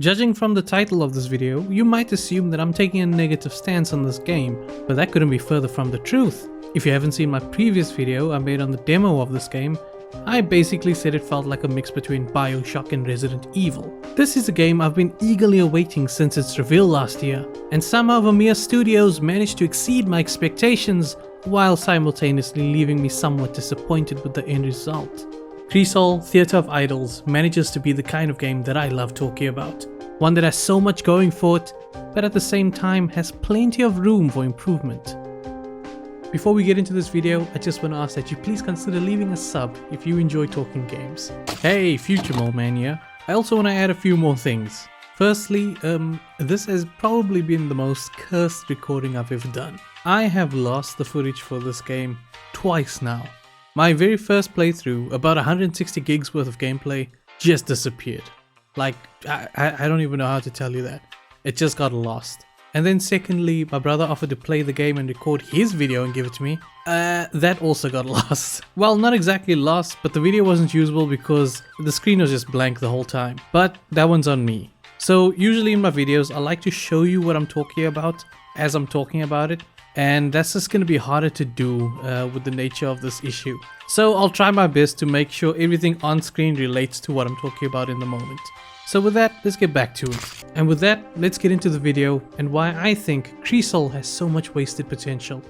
Judging from the title of this video, you might assume that I'm taking a negative stance on this game, but that couldn't be further from the truth. If you haven't seen my previous video I made on the demo of this game, I basically said it felt like a mix between BioShock and Resident Evil. This is a game I've been eagerly awaiting since its reveal last year, and somehow Vermeer Studios managed to exceed my expectations while simultaneously leaving me somewhat disappointed with the end result. Crisol Theatre of Idols manages to be the kind of game that I love talking about. One that has so much going for it, but at the same time has plenty of room for improvement. Before we get into this video, I just want to ask that you please consider leaving a sub if you enjoy talking games. Hey, Future Mole Man here. I also want to add a few more things. Firstly, this has probably been the most cursed recording I've ever done. I have lost the footage for this game twice now. My very first playthrough, about 160 gigs worth of gameplay, just disappeared. Like, I don't even know how to tell you that. It just got lost. And then secondly, my brother offered to play the game and record his video and give it to me. That also got lost. Well, not exactly lost, but the video wasn't usable because the screen was just blank the whole time. But that one's on me. So usually in my videos, I like to show you what I'm talking about as I'm talking about it. And that's just going to be harder to do with the nature of this issue. So I'll try my best to make sure everything on screen relates to what I'm talking about in the moment. So with that, let's get back to it. And with that, let's get into the video and why I think Crisol has so much wasted potential.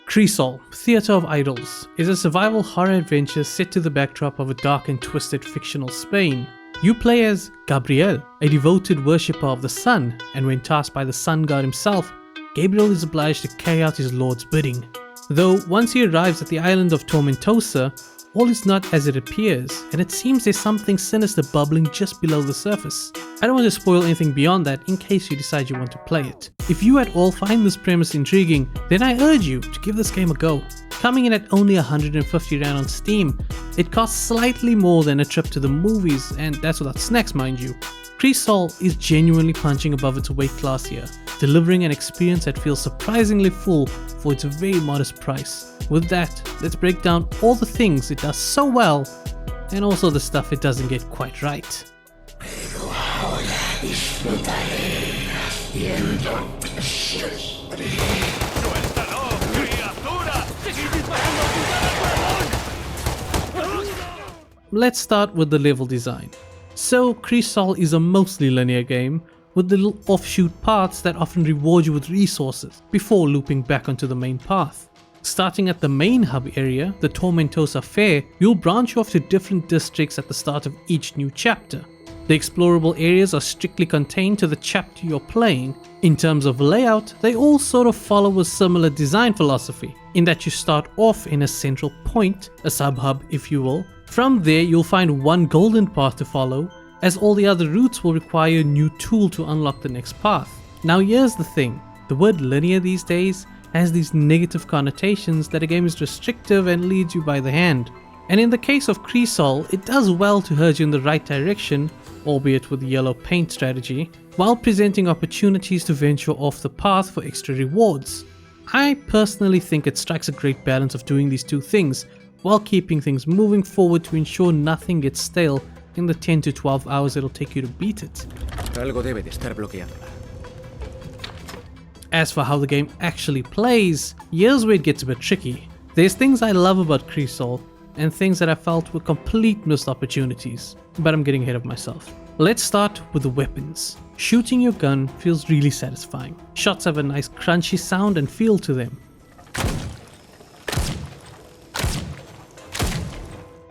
Crisol, Theatre of Idols, is a survival horror adventure set to the backdrop of a dark and twisted fictional Spain. You play as Gabriel, a devoted worshipper of the sun, and when tasked by the sun god himself, Gabriel is obliged to carry out his lord's bidding. Though once he arrives at the island of Tormentosa, all is not as it appears, and it seems there's something sinister bubbling just below the surface. I don't want to spoil anything beyond that in case you decide you want to play it. If you at all find this premise intriguing, then I urge you to give this game a go. Coming in at only 150 Rand on Steam, it costs slightly more than a trip to the movies, and that's without snacks mind you. Crisol is genuinely punching above its weight class here, delivering an experience that feels surprisingly full for its very modest price. With that, let's break down all the things it does so well, and also the stuff it doesn't get quite right. Let's start with the level design. So Crisol is a mostly linear game, with little offshoot paths that often reward you with resources before looping back onto the main path. Starting at the main hub area, the Tormentosa Fair, you'll branch off to different districts at the start of each new chapter. The explorable areas are strictly contained to the chapter you're playing. In terms of layout, they all sort of follow a similar design philosophy, in that you start off in a central point, a sub-hub if you will. From there you'll find one golden path to follow, as all the other routes will require a new tool to unlock the next path. Now here's the thing, the word linear these days has these negative connotations that a game is restrictive and leads you by the hand. And in the case of Crisol, it does well to urge you in the right direction, albeit with yellow paint strategy, while presenting opportunities to venture off the path for extra rewards. I personally think it strikes a great balance of doing these two things, while keeping things moving forward to ensure nothing gets stale in the 10 to 12 hours it'll take you to beat it. Algo debe de estar bloqueándola. As for how the game actually plays, here's where it gets a bit tricky. There's things I love about Crisol, and things that I felt were complete missed opportunities, but I'm getting ahead of myself. Let's start with the weapons. Shooting your gun feels really satisfying. Shots have a nice crunchy sound and feel to them.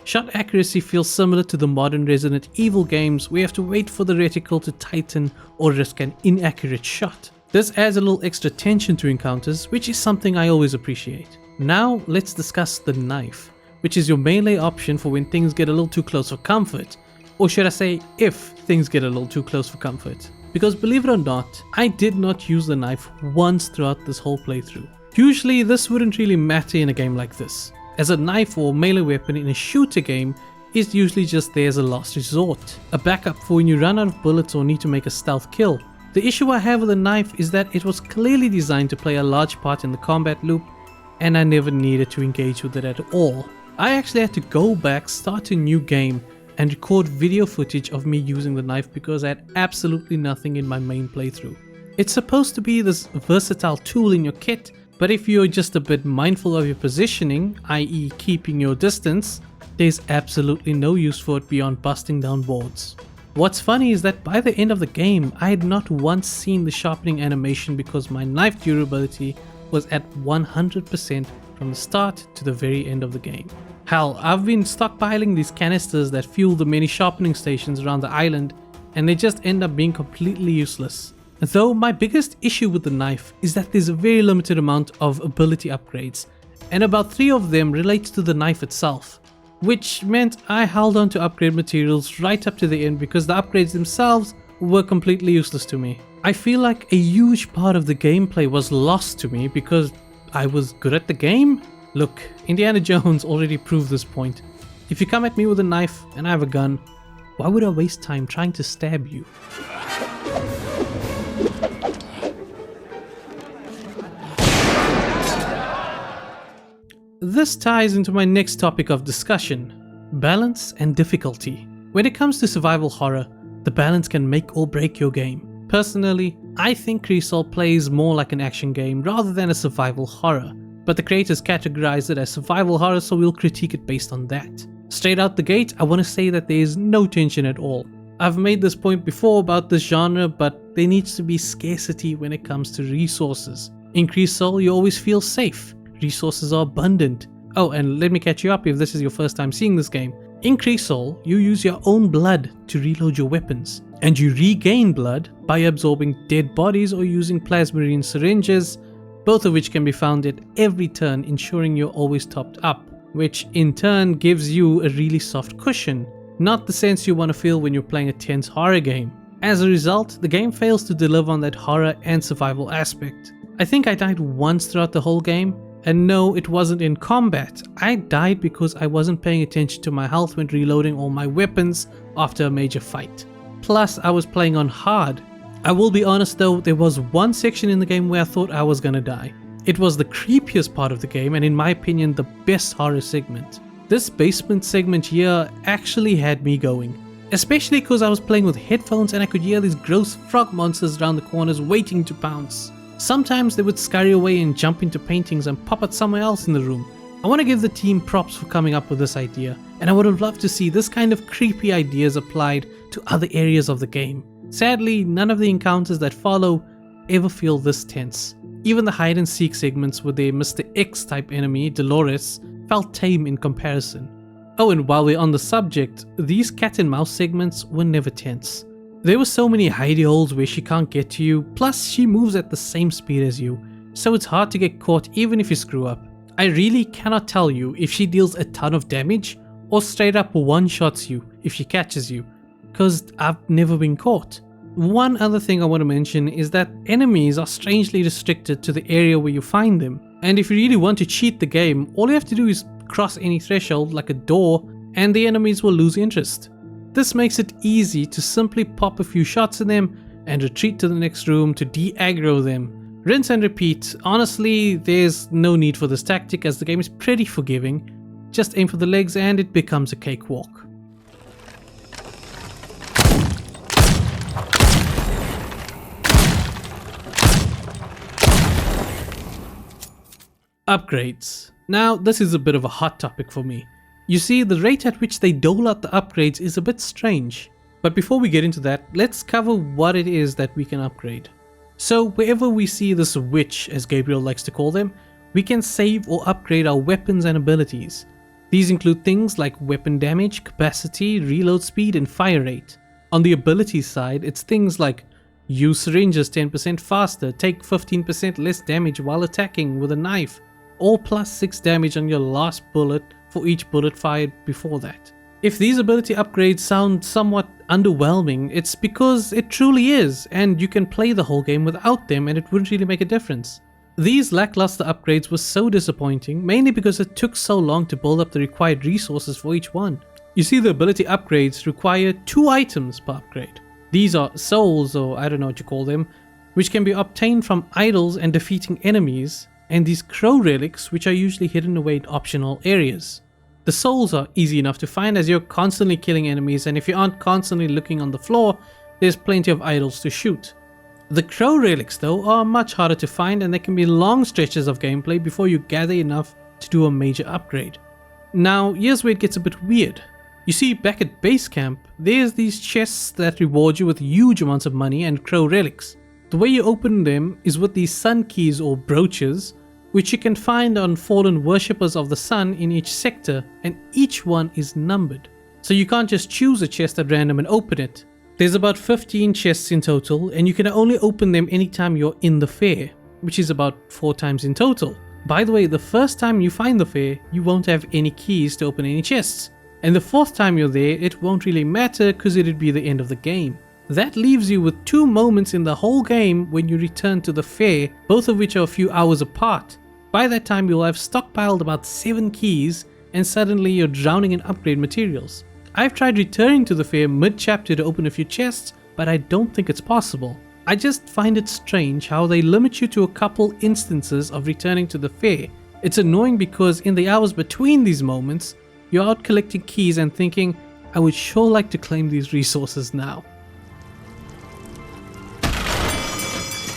Shot accuracy feels similar to the modern Resident Evil games where you have to wait for the reticle to tighten or risk an inaccurate shot. This adds a little extra tension to encounters, which is something I always appreciate. Now let's discuss the knife, which is your melee option for when things get a little too close for comfort. Or should I say, if things get a little too close for comfort. Because believe it or not, I did not use the knife once throughout this whole playthrough. Usually this wouldn't really matter in a game like this, as a knife or melee weapon in a shooter game is usually just there as a last resort, a backup for when you run out of bullets or need to make a stealth kill. The issue I have with the knife is that it was clearly designed to play a large part in the combat loop, and I never needed to engage with it at all. I actually had to go back, start a new game, and record video footage of me using the knife because I had absolutely nothing in my main playthrough. It's supposed to be this versatile tool in your kit, but if you're just a bit mindful of your positioning, i.e. keeping your distance, there's absolutely no use for it beyond busting down boards. What's funny is that by the end of the game, I had not once seen the sharpening animation because my knife durability was at 100% from the start to the very end of the game. Hell, I've been stockpiling these canisters that fuel the many sharpening stations around the island, and they just end up being completely useless. Though my biggest issue with the knife is that there's a very limited amount of ability upgrades, and about 3 of them relate to the knife itself, which meant I held on to upgrade materials right up to the end because the upgrades themselves were completely useless to me. I feel like a huge part of the gameplay was lost to me because I was good at the game? Look, Indiana Jones already proved this point. If you come at me with a knife and I have a gun, why would I waste time trying to stab you? This ties into my next topic of discussion: balance and difficulty. When it comes to survival horror, the balance can make or break your game. Personally, I think Crisol plays more like an action game rather than a survival horror, but the creators categorize it as survival horror, so we'll critique it based on that. Straight out the gate, I want to say that there is no tension at all. I've made this point before about this genre, but there needs to be scarcity when it comes to resources. In Crisol, you always feel safe. Resources are abundant. Oh, and let me catch you up if this is your first time seeing this game. In Crisol, you use your own blood to reload your weapons, and you regain blood by absorbing dead bodies or using plasmarine syringes, both of which can be found at every turn, ensuring you're always topped up, which in turn gives you a really soft cushion, not the sense you want to feel when you're playing a tense horror game. As a result, the game fails to deliver on that horror and survival aspect. I think I died once throughout the whole game, and no, it wasn't in combat. I died because I wasn't paying attention to my health when reloading all my weapons after a major fight. Plus, I was playing on hard. I will be honest though, there was one section in the game where I thought I was gonna die. It was the creepiest part of the game, and in my opinion the best horror segment. This basement segment here actually had me going, especially because I was playing with headphones and I could hear these gross frog monsters around the corners waiting to pounce. Sometimes they would scurry away and jump into paintings and pop out somewhere else in the room. I want to give the team props for coming up with this idea, and I would have loved to see this kind of creepy ideas applied to other areas of the game. Sadly, none of the encounters that follow ever feel this tense. Even the hide and seek segments with their Mr. X type enemy, Dolores, felt tame in comparison. Oh, and while we're on the subject, these cat and mouse segments were never tense. There were so many hidey holes where she can't get to you, plus she moves at the same speed as you, so it's hard to get caught even if you screw up. I really cannot tell you if she deals a ton of damage or straight up one-shots you if she catches you, cause I've never been caught. One other thing I want to mention is that enemies are strangely restricted to the area where you find them, and if you really want to cheat the game, all you have to do is cross any threshold like a door and the enemies will lose interest. This makes it easy to simply pop a few shots in them and retreat to the next room to de-aggro them. Rinse and repeat. Honestly, there's no need for this tactic as the game is pretty forgiving. Just aim for the legs and it becomes a cakewalk. Upgrades. Now, this is a bit of a hot topic for me. You see, the rate at which they dole out the upgrades is a bit strange. But before we get into that, let's cover what it is that we can upgrade. So wherever we see this witch, as Gabriel likes to call them, we can save or upgrade our weapons and abilities. These include things like weapon damage, capacity, reload speed, and fire rate. On the abilities side, it's things like use syringes 10% faster, take 15% less damage while attacking with a knife, or plus 6 damage on your last bullet for each bullet fired before that. If these ability upgrades sound somewhat underwhelming, it's because it truly is, and you can play the whole game without them and it wouldn't really make a difference. These lackluster upgrades were so disappointing, mainly because it took so long to build up the required resources for each one. You see, the ability upgrades require 2 items per upgrade. These are souls, or I don't know what you call them, which can be obtained from idols and defeating enemies, and these crow relics, which are usually hidden away in optional areas. The souls are easy enough to find as you're constantly killing enemies, and if you aren't constantly looking on the floor, there's plenty of idols to shoot. The crow relics though are much harder to find, and there can be long stretches of gameplay before you gather enough to do a major upgrade. Now here's where it gets a bit weird. You see, back at base camp, there's these chests that reward you with huge amounts of money and crow relics. The way you open them is with these sun keys or brooches, which you can find on fallen worshippers of the sun in each sector, and each one is numbered. So you can't just choose a chest at random and open it. There's about 15 chests in total, and you can only open them anytime you're in the fair, which is about 4 times in total. By the way, the first time you find the fair, you won't have any keys to open any chests. And the 4th time you're there, it won't really matter because it'd be the end of the game. That leaves you with 2 moments in the whole game when you return to the fair, both of which are a few hours apart. By that time you'll have stockpiled about 7 keys, and suddenly you're drowning in upgrade materials. I've tried returning to the fair mid-chapter to open a few chests, but I don't think it's possible. I just find it strange how they limit you to a couple instances of returning to the fair. It's annoying because in the hours between these moments, you're out collecting keys and thinking, I would sure like to claim these resources now.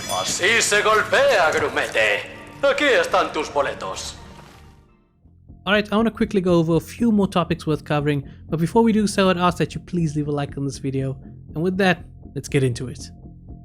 Así se golpea, grumete. Aquí están tus boletos. Alright, I want to quickly go over a few more topics worth covering, but before we do so, I'd ask that you please leave a like on this video. And with that, let's get into it.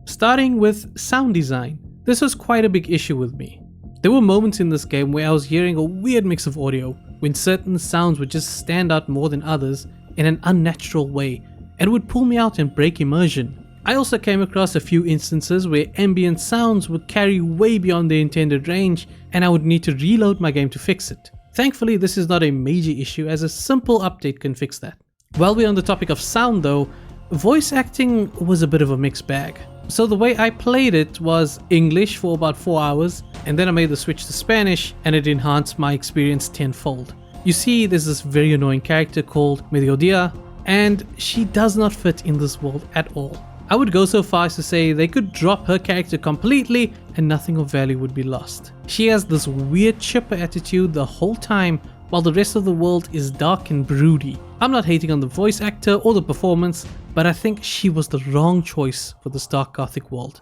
Starting with sound design. This was quite a big issue with me. There were moments in this game where I was hearing a weird mix of audio, when certain sounds would just stand out more than others in an unnatural way, and would pull me out and break immersion. I also came across a few instances where ambient sounds would carry way beyond their intended range, and I would need to reload my game to fix it. Thankfully, this is not a major issue, as a simple update can fix that. While we're on the topic of sound though, voice acting was a bit of a mixed bag. So the way I played it was English for about 4 hours, and then I made the switch to Spanish, and it enhanced my experience tenfold. You see, there's this very annoying character called Mediodía, and she does not fit in this world at all. I would go so far as to say they could drop her character completely and nothing of value would be lost. She has this weird chipper attitude the whole time, while the rest of the world is dark and broody. I'm not hating on the voice actor or the performance, but I think she was the wrong choice for this dark gothic world.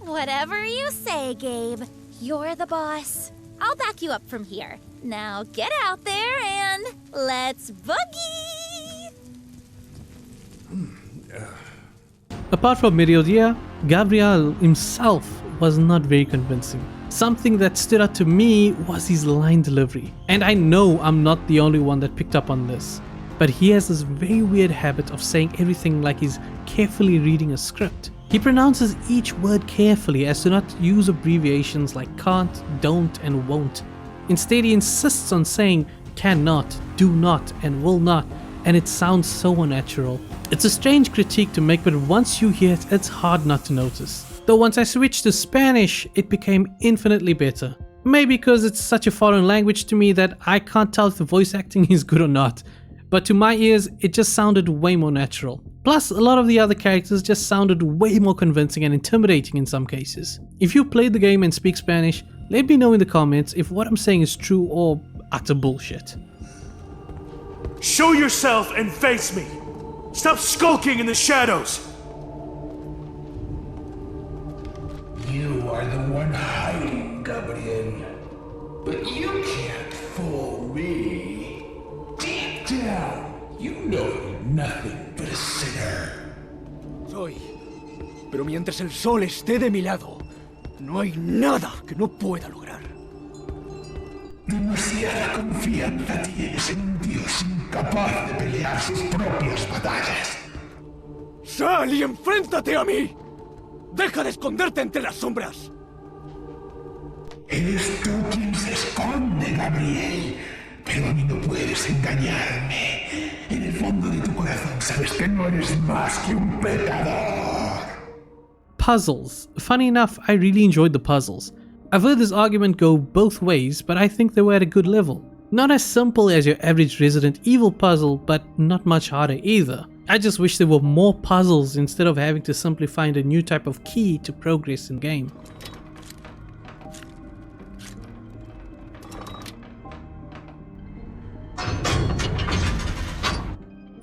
Whatever you say, Gabe. You're the boss. I'll back you up from here. Now get out there and let's boogie! Apart from Mediodía, Gabriel himself was not very convincing. Something that stood out to me was his line delivery. And I know I'm not the only one that picked up on this, but he has this very weird habit of saying everything like he's carefully reading a script. He pronounces each word carefully as to not use abbreviations like can't, don't, and won't. Instead, he insists on saying cannot, do not, and will not, and it sounds so unnatural. It's a strange critique to make, but once you hear it, it's hard not to notice. Though once I switched to Spanish, it became infinitely better. Maybe because it's such a foreign language to me that I can't tell if the voice acting is good or not, but to my ears, it just sounded way more natural. Plus, a lot of the other characters just sounded way more convincing and intimidating in some cases. If you played the game and speak Spanish, let me know in the comments if what I'm saying is true or utter bullshit. Show yourself and face me! Stop skulking in the shadows! You are the one hiding, Gabriel. But you can't fool me. Deep down, you know you're nothing but a sinner. Soy. Pero mientras el sol esté de mi lado, no hay nada que no pueda lograr. Demasiada confianza tienes en un dios incapaz de pelear sus propias batallas. ¡Sal y enfréntate a mí! ¡Deja de esconderte entre las sombras! Eres tú quien se esconde, Gabriel. Pero a mí no puedes engañarme. En el fondo de tu corazón sabes que no eres más que un pecador. Puzzles. Funny enough, I really enjoyed the puzzles. I've heard this argument go both ways, but I think they were at a good level. Not as simple as your average Resident Evil puzzle, but not much harder either. I just wish there were more puzzles instead of having to simply find a new type of key to progress in game.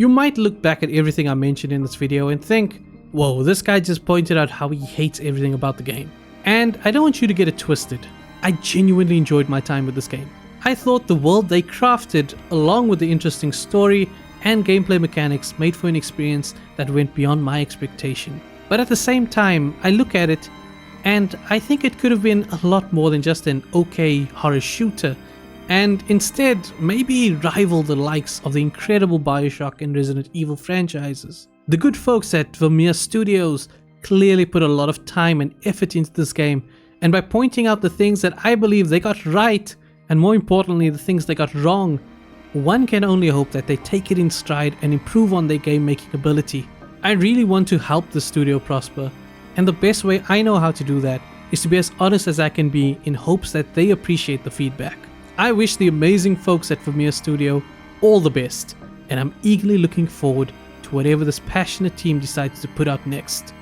You might look back at everything I mentioned in this video and think, whoa, this guy just pointed out how he hates everything about the game. And I don't want you to get it twisted. I genuinely enjoyed my time with this game. I thought the world they crafted, along with the interesting story and gameplay mechanics, made for an experience that went beyond my expectation. But at the same time, I look at it and I think it could have been a lot more than just an okay horror shooter, and instead maybe rival the likes of the incredible BioShock and Resident Evil franchises. The good folks at Vermeer Studios clearly put a lot of time and effort into this game, and by pointing out the things that I believe they got right, and more importantly the things they got wrong, one can only hope that they take it in stride and improve on their game making ability. I really want to help the studio prosper, and the best way I know how to do that is to be as honest as I can be in hopes that they appreciate the feedback. I wish the amazing folks at Vermeer Studio all the best, and I'm eagerly looking forward to whatever this passionate team decides to put out next.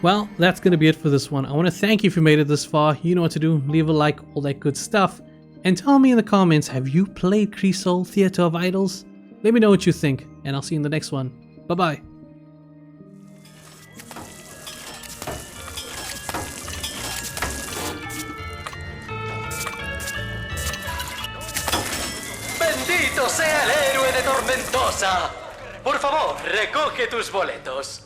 Well, that's going to be it for this one. I want to thank you if you made it this far. You know what to do. Leave a like, all that good stuff. And tell me in the comments, have you played Crisol Theater of Idols? Let me know what you think, and I'll see you in the next one. Bye-bye. ¡Bendito sea el héroe de Tormentosa! Por favor, recoge tus boletos.